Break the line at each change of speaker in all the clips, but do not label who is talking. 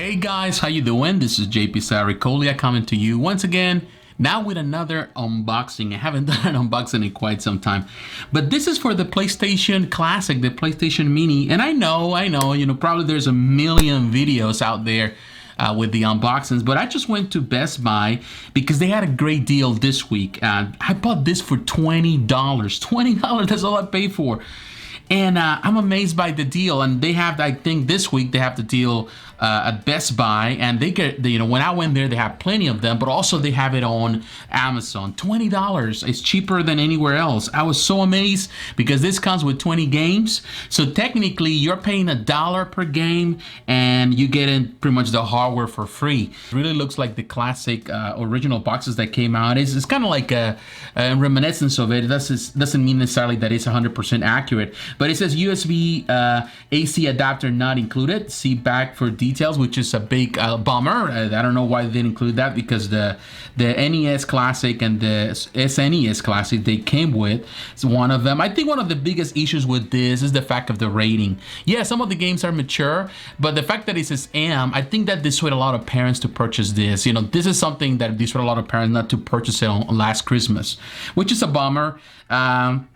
Hey guys, how you doing? This is jpsarrireviews coming to you once again, now with another unboxing. I haven't done an unboxing in quite some time, but this is for the PlayStation Classic, the PlayStation Mini. And I know, probably there's a million videos out there with the unboxings, but I just went to Best Buy because they had a great deal this week. I bought this for $20. $20, that's all I paid for. And I'm amazed by the deal. And they have, I think this week they have the deal at Best Buy, and they get, when I went there, they have plenty of them, but also they have it on Amazon. $20. It's cheaper than anywhere else. I was so amazed because this comes with 20 games. So technically you're paying $1 per game and you get in pretty much the hardware for free. It really looks like the classic original boxes that came out. It's kind of like a reminiscence of it. It doesn't mean necessarily that it's 100% accurate, but it says USB AC adapter not included. See back for details, which is a big bummer. I don't know why they didn't include that, because the NES Classic and the SNES Classic they came with is one of them. I think one of the biggest issues with this is the fact of the rating. Yeah, some of the games are mature, but the fact that it says M, I think that dissuade a lot of parents to purchase this. This is something that dissuade a lot of parents not to purchase it on last Christmas, which is a bummer.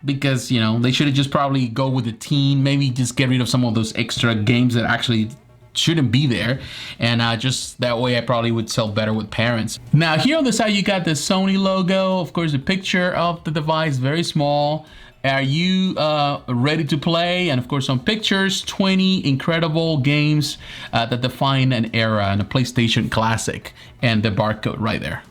Because they should have just probably go with the teen, maybe just get rid of some of those extra games that actually shouldn't be there, and just that way I probably would sell better with parents. Now here on the side you got the Sony logo, of course the picture of the device, very small. Are you ready to play? And of course some pictures, 20 incredible games that define an era and a PlayStation Classic, and the barcode right there.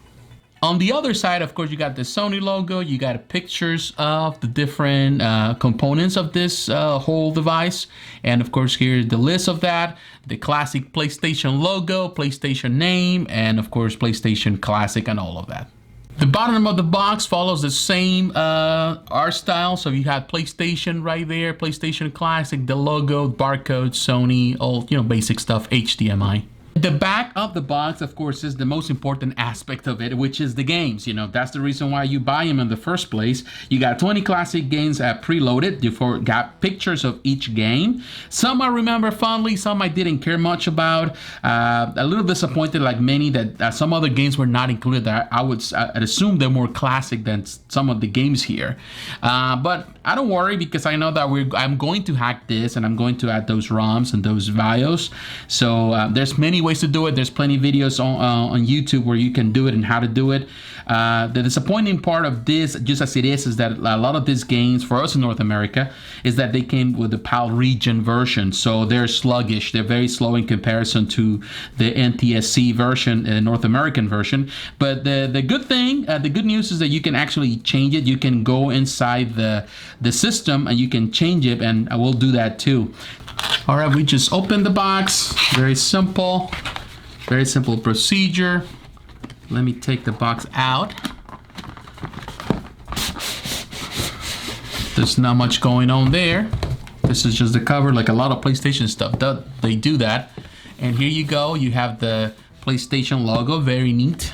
On the other side, of course, you got the Sony logo. You got pictures of the different components of this whole device. And of course, here's the list of that. The classic PlayStation logo, PlayStation name, and of course, PlayStation Classic and all of that. The bottom of the box follows the same art style. So you have PlayStation right there, PlayStation Classic, the logo, barcode, Sony, all, basic stuff, HDMI. The back of the box, of course, is the most important aspect of it, which is the games. That's the reason why you buy them in the first place. You got 20 classic games preloaded. You got pictures of each game. Some I remember fondly, some I didn't care much about. A little disappointed, like many, that some other games were not included. I'd assume they're more classic than some of the games here. But I don't worry, because I know that I'm going to hack this, and I'm going to add those ROMs and those BIOS. So there's many ways to do it. There's plenty of videos on YouTube where you can do it and how to do it. The disappointing part of this, just as it is that a lot of these games for us in North America is that they came with the PAL region version, so they're sluggish. They're very slow in comparison to the NTSC version, the North American version. But the good thing, the good news is that you can actually change it. You can go inside the system and you can change it, and I will do that too. All right, we just opened the box. Very simple procedure. Let me take the box out. There's not much going on there. This is just the cover, like a lot of PlayStation stuff. They do that. And here you go. You have the PlayStation logo. Very neat.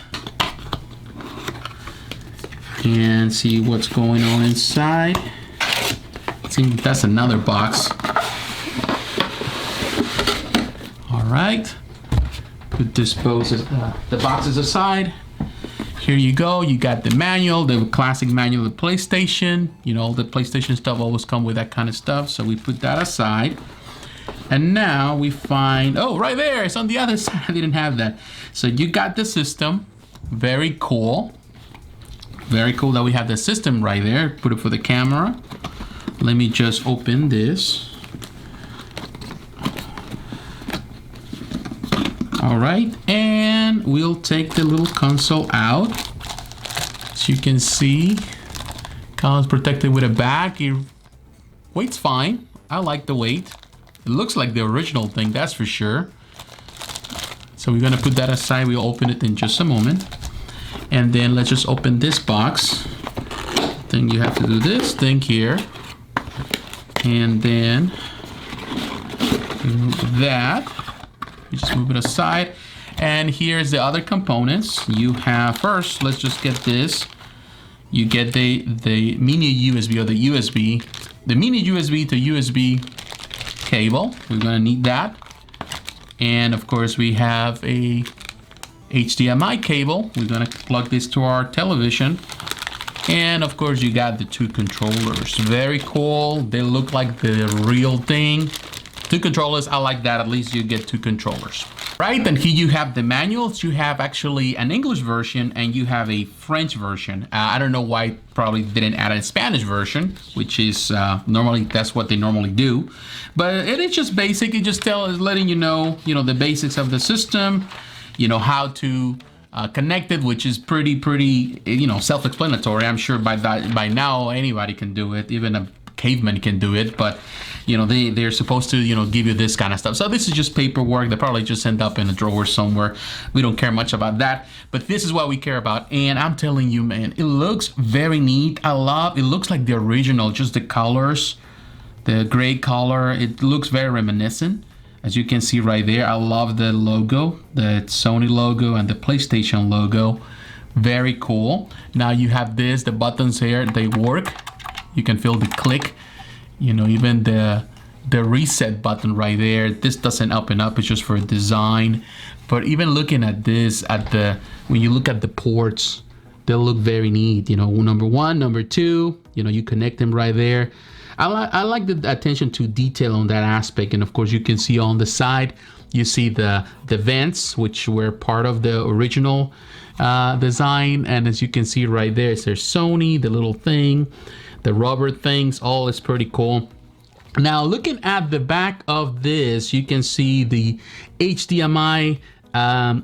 And see what's going on inside. I think that's another box. Right, dispose the boxes aside. Here you go. You got the manual, the classic manual of the PlayStation. The PlayStation stuff always come with that kind of stuff, so we put that aside. And now we find, oh, right there, it's on the other side. I didn't have that. So you got the system. Very cool that we have the system right there. Put it for the camera. Let me just open this. All right, and we'll take the little console out. As you can see, comes protected with a bag. Weight's fine. I like the weight. It looks like the original thing, that's for sure. So we're gonna put that aside. We'll open it in just a moment. And then let's just open this box. Then you have to do this thing here. And then that. You just move it aside, and here's the other components. You have, first, let's just get this. You get the mini USB, or the mini USB to USB cable. We're gonna need that. And of course we have a HDMI cable. We're gonna plug this to our television. And of course you got the 2 controllers. Very cool. They look like the real thing. 2 controllers, I like that. At least you get 2 controllers. Right, and here you have the manuals. You have actually an English version and you have a French version. I don't know why probably didn't add a Spanish version, which is normally, that's what they normally do. But it is just basic. It just letting you know, the basics of the system, how to connect it, which is pretty, self-explanatory. I'm sure by now anybody can do it, even a caveman can do it, but they're supposed to give you this kind of stuff. So this is just paperwork that probably just end up in a drawer somewhere. We don't care much about that, but this is what we care about. And I'm telling you, man, it looks very neat. It looks like the original, just the colors, the gray color. It looks very reminiscent, as you can see right there. I love the logo, the Sony logo and the PlayStation logo. Very cool. Now you have the buttons here, they work. You can feel the click, even the reset button right there. This doesn't open up, it's just for design. But even looking at this, when you look at the ports, they look very neat. Number 1, number 2, you connect them right there. I like the attention to detail on that aspect. And of course you can see on the side, you see the vents, which were part of the original design. And as you can see right there, there's Sony, the little thing, the rubber things, all is pretty cool. Now looking at the back of this, you can see the HDMI,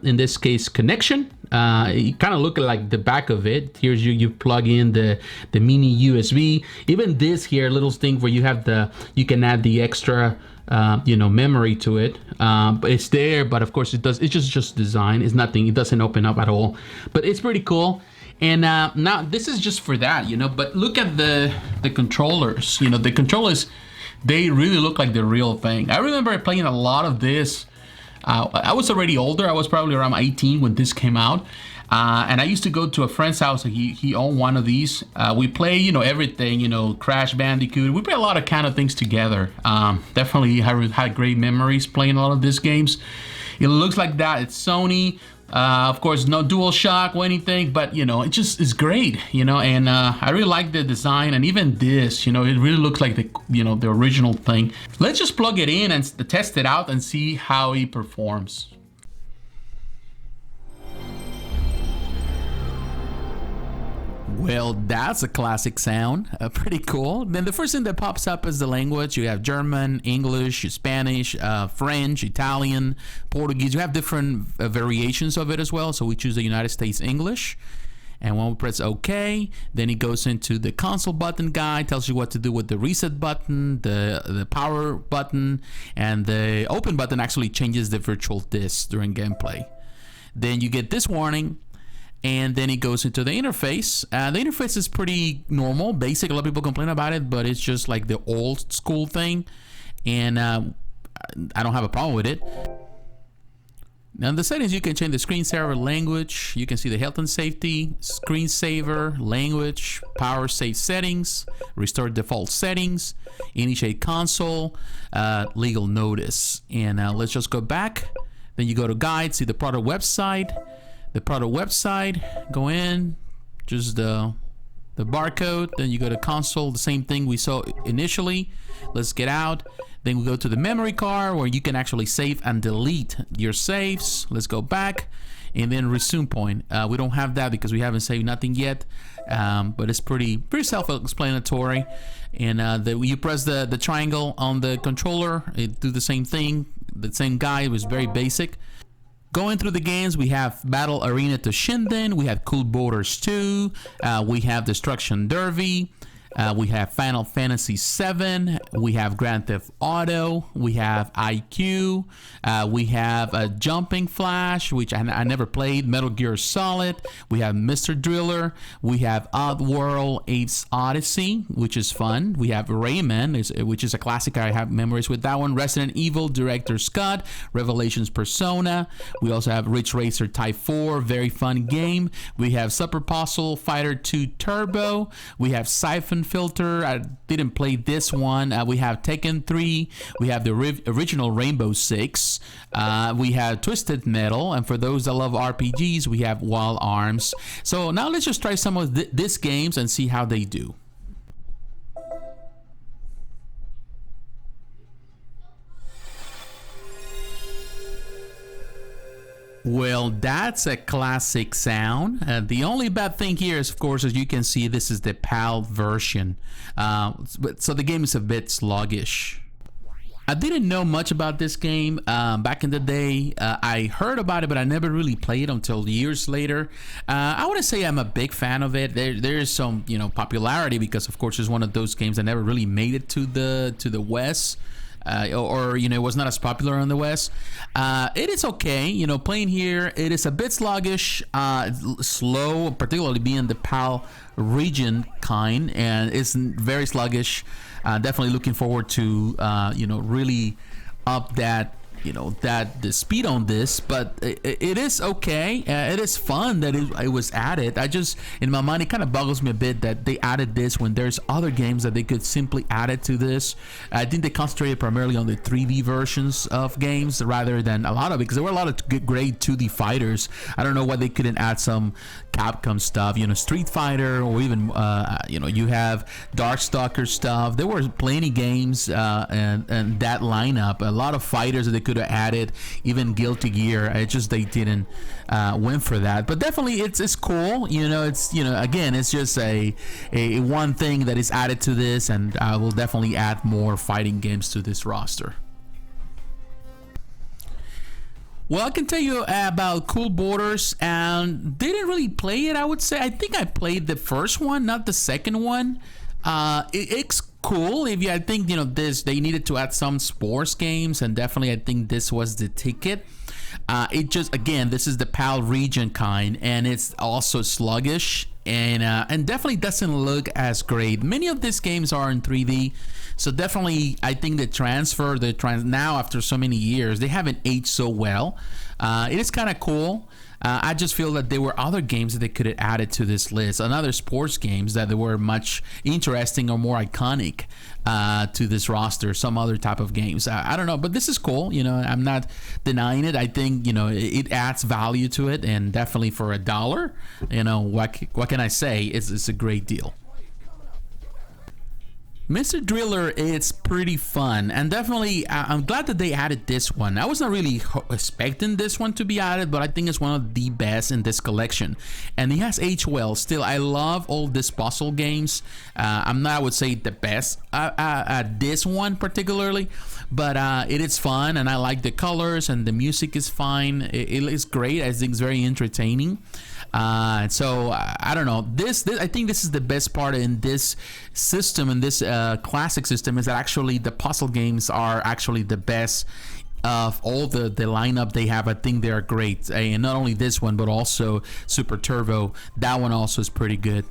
in this case, connection. You kind of look like the back of it. Here's you plug in the mini USB. Even this here little thing where you have you can add the extra memory to it, but it's there. But of course it's just design. It's nothing. It doesn't open up at all, but it's pretty cool. And now this is just for that, but look at the controllers. The controllers, they really look like the real thing. I remember playing a lot of this. I was already older. I was probably around 18 when this came out. And I used to go to a friend's house. He owned one of these. We play, everything, Crash Bandicoot. We play a lot of kind of things together. Definitely had great memories playing a lot of these games. It looks like that. It's Sony. Of course, no DualShock or anything, but it just is great, and I really like the design. And even this, it really looks like the original thing. Let's just plug it in and test it out and see how it performs. Well, that's a classic sound. Pretty cool. Then the first thing that pops up is the language. You have German, English, Spanish, French, Italian, Portuguese. You have different variations of it as well. So we choose the United States English. And when we press OK, then it goes into the console button guide, tells you what to do with the reset button, the power button, and the open button actually changes the virtual disk during gameplay. Then you get this warning. And then it goes into the interface. The interface is pretty normal, basic. A lot of people complain about it, but it's just like the old school thing. And I don't have a problem with it. Now in the settings, you can change the screensaver language. You can see the health and safety, screensaver, language, power save settings, restore default settings, initiate console, legal notice. And let's just go back. Then you go to guide, see the product website. The product website, go in, just the barcode, then you go to console, the same thing we saw initially. Let's get out. Then we go to the memory card where you can actually save and delete your saves. Let's go back and then resume point. We don't have that because we haven't saved nothing yet, but it's pretty self-explanatory. And you press the triangle on the controller, it do the same thing. The same guide was very basic. Going through the games, we have Battle Arena Toshinden, we have Cool Boarders 2, we have Destruction Derby, we have Final Fantasy 7, we have Grand Theft Auto, we have IQ, we have Jumping Flash, which I never played, Metal Gear Solid, we have Mr. Driller, we have Oddworld Apes Odyssey, which is fun, we have Rayman, which is a classic. I have memories with that one, Resident Evil Director's Cut, Revelations Persona, we also have Ridge Racer Type 4, very fun game, we have Super Puzzle Fighter 2 Turbo, we have Syphon Syphon Filter. I didn't play this one. We have Tekken 3. We have the original Rainbow Six. We have Twisted Metal. And for those that love RPGs, we have Wild Arms. So now let's just try some of these games and see how they do. Well, that's a classic sound. The only bad thing here is, of course, as you can see, this is the PAL version. So the game is a bit sluggish. I didn't know much about this game back in the day. I heard about it, but I never really played it until years later. I wouldn't say I'm a big fan of it. There is some, popularity because, of course, it's one of those games that never really made it to the West. Or it was not as popular in the West. It is okay, playing here. It is a bit sluggish, slow, particularly being the PAL region kind, and it's very sluggish. Definitely looking forward to really up that the speed on this, but it is okay. It is fun that it was added. I just, in my mind, it kind of boggles me a bit that they added this when there's other games that they could simply add it to this. I think they concentrated primarily on the 3D versions of games rather than a lot of it, because there were a lot of great 2D fighters. I don't know why they couldn't add some Capcom stuff, Street Fighter, or even you have Darkstalker stuff. There were plenty games and that lineup, a lot of fighters that they could have added, even Guilty Gear. It just they didn't win for that. But definitely it's cool. Again, it's just a one thing that is added to this, and I will definitely add more fighting games to this roster. Well, I can tell you about Cool Borders, and didn't really play it, I would say. I think I played the first one, not the second one. It's cool. I think they needed to add some sports games, and definitely I think this was the ticket. It just, again, this is the PAL region kind, and it's also sluggish, and definitely doesn't look as great. Many of these games are in 3D, so definitely I think now after so many years, they haven't aged so well. It is kind of cool. I just feel that there were other games that they could have added to this list, and other sports games that were much interesting or more iconic to this roster, some other type of games. I don't know, but this is cool. I'm not denying it. I think, it adds value to it, and definitely for $1, what can I say? It's a great deal. Mr. Driller is pretty fun, and definitely I'm glad that they added this one. I was not really expecting this one to be added, but I think it's one of the best in this collection, and it has aged well. Still, I love all these puzzle games. I'm not, I would say, the best at this one particularly, but it is fun, and I like the colors, and the music is fine. It is great. I think it's very entertaining. So I don't know. This I think this is the best part in this system, in this classic system, is that actually the puzzle games are actually the best of all the lineup they have. I think they are great, and not only this one, but also Super Turbo. That one also is pretty good.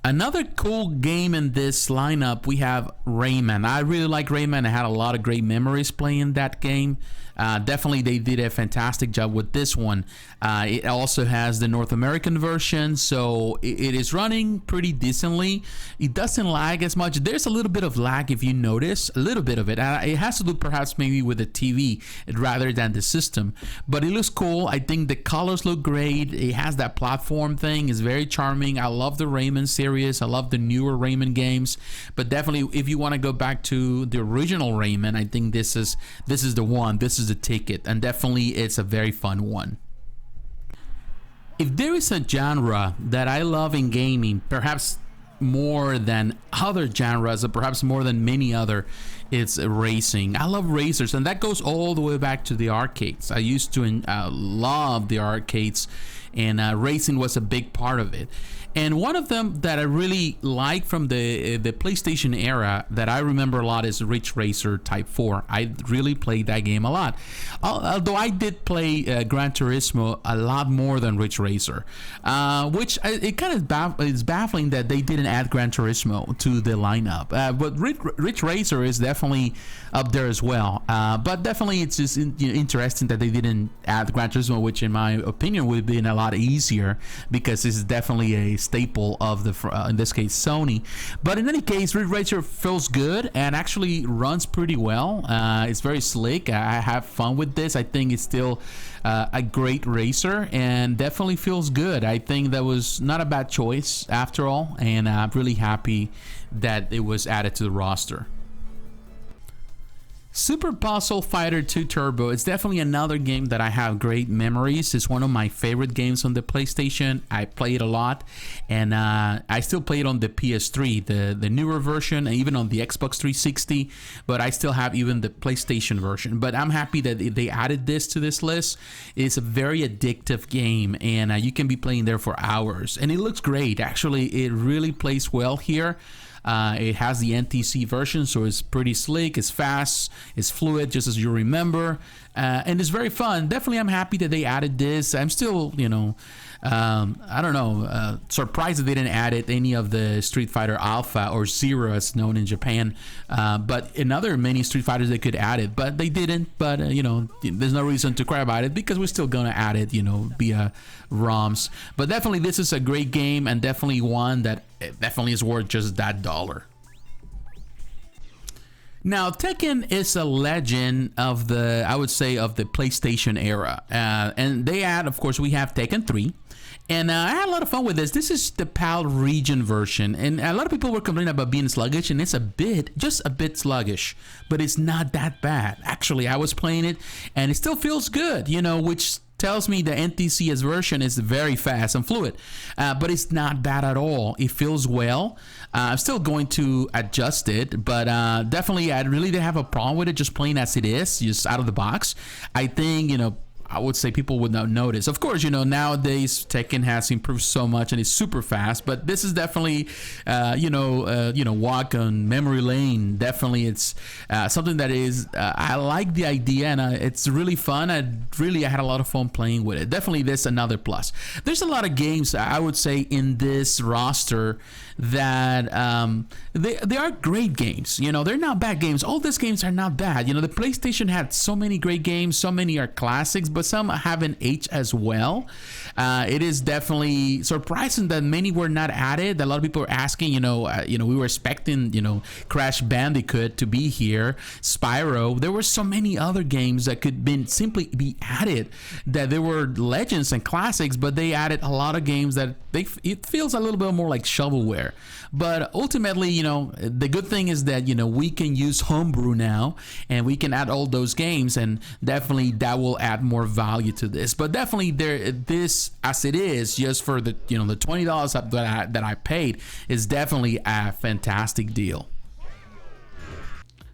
Another cool game in this lineup, we have Rayman. I really like Rayman. I had a lot of great memories playing that game. Definitely they did a fantastic job with this one. It also has the North American version, so it is running pretty decently. It doesn't lag as much. There's a little bit of lag, if you notice, a little bit of it. It has to do perhaps maybe with the TV rather than the system, but it looks cool. I think the colors look great. It has that platform thing. It's very charming. I love the Rayman series. I love the newer Rayman games, but definitely if you want to go back to the original Rayman, I think this is the one. This is the ticket, and definitely it's a very fun one. If there is a genre that I love in gaming, perhaps more than other genres, or perhaps more than many other, it's racing. I love racers, and that goes all the way back to the arcades. I used to love the arcades, and racing was a big part of it. And one of them that I really like from the PlayStation era that I remember a lot is Ridge Racer Type 4. I really played that game a lot. Although I did play Gran Turismo a lot more than Ridge Racer, which it kind of is baffling that they didn't add Gran Turismo to the lineup. But Ridge Racer is definitely up there as well. But definitely it's just interesting that they didn't add Gran Turismo, which in my opinion would have been a lot easier because this is definitely a staple of the in this case Sony. But in any case, Ridge Racer feels good and actually runs pretty well. It's very slick. I have fun with this. I think it's still a great racer and definitely feels good. I think that was not a bad choice after all, and I'm really happy that it was added to the roster. Super Puzzle Fighter 2 Turbo is definitely another game that I have great memories. It's one of my favorite games on the PlayStation. I play it a lot, and I still play it on the PS3, the newer version, and even on the Xbox 360, but I still have even the PlayStation version. But I'm happy that they added this to this list. It's a very addictive game, and you can be playing there for hours, and it looks great. Actually, it really plays well here. It has the NTC version, so it's pretty slick, it's fast, it's fluid, just as you remember, and it's very fun. Definitely, I'm happy that they added this. I'm still, I don't know, surprised that they didn't add it any of the Street Fighter Alpha or Zero, as known in Japan. But in other many Street Fighters, they could add it, but they didn't. But there's no reason to cry about it because we're still gonna add it, via ROMs. But definitely, this is a great game and definitely one that definitely is worth just that $1. Now, Tekken is a legend of the, I would say, of the PlayStation era. And they add, of course, we have Tekken 3. And I had a lot of fun with this. This is the PAL region version. And a lot of people were complaining about being sluggish, and it's just a bit sluggish. But it's not that bad. Actually, I was playing it, and it still feels good, which tells me the NTCS version is very fast and fluid, but it's not bad at all. It feels well. I'm still going to adjust it, but definitely I really didn't have a problem with it just playing as it is, just out of the box. I think, I would say people would not notice. Of course, nowadays Tekken has improved so much and it's super fast, but this is definitely, walk on memory lane. Definitely, it's something that is, I like the idea, and it's really fun. I had a lot of fun playing with it. Definitely, this another plus. There's a lot of games I would say in this roster that they are great games. They're not bad games. All these games are not bad. The PlayStation had so many great games. So many are classics, but some haven't aged as well. It is definitely surprising that many were not added. A lot of people are asking, we were expecting, Crash Bandicoot to be here, Spyro. There were so many other games that could simply be added, that they were legends and classics, but they added a lot of games that it feels a little bit more like shovelware. But ultimately, the good thing is that, we can use homebrew now, and we can add all those games, and definitely that will add more value to this. But definitely this as it is, just for the the $20 that I paid, is definitely a fantastic deal.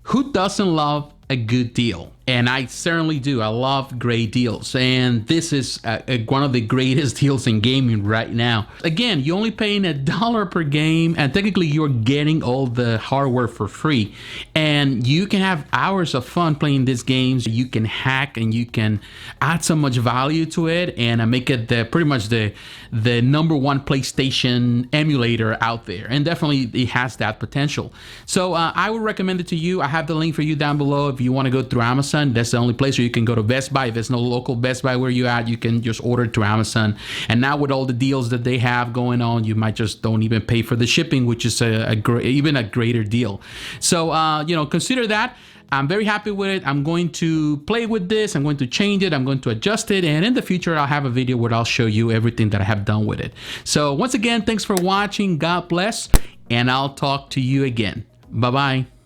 Who doesn't love a good deal? And I certainly do. I love great deals, and this is one of the greatest deals in gaming right now. Again, you're only paying $1 per game, and technically you're getting all the hardware for free, and you can have hours of fun playing these games. You can hack and you can add so much value to it, and make it pretty much the #1 PlayStation emulator out there, and definitely it has that potential. So I would recommend it to you. I have the link for you down below if you want to go through Amazon. That's the only place where you can go to Best Buy. If there's no local Best Buy where you're at, you can just order it through Amazon. And now with all the deals that they have going on, you might just don't even pay for the shipping, which is even a greater deal. So, consider that. I'm very happy with it. I'm going to play with this. I'm going to change it. I'm going to adjust it. And in the future, I'll have a video where I'll show you everything that I have done with it. So once again, thanks for watching. God bless. And I'll talk to you again. Bye-bye.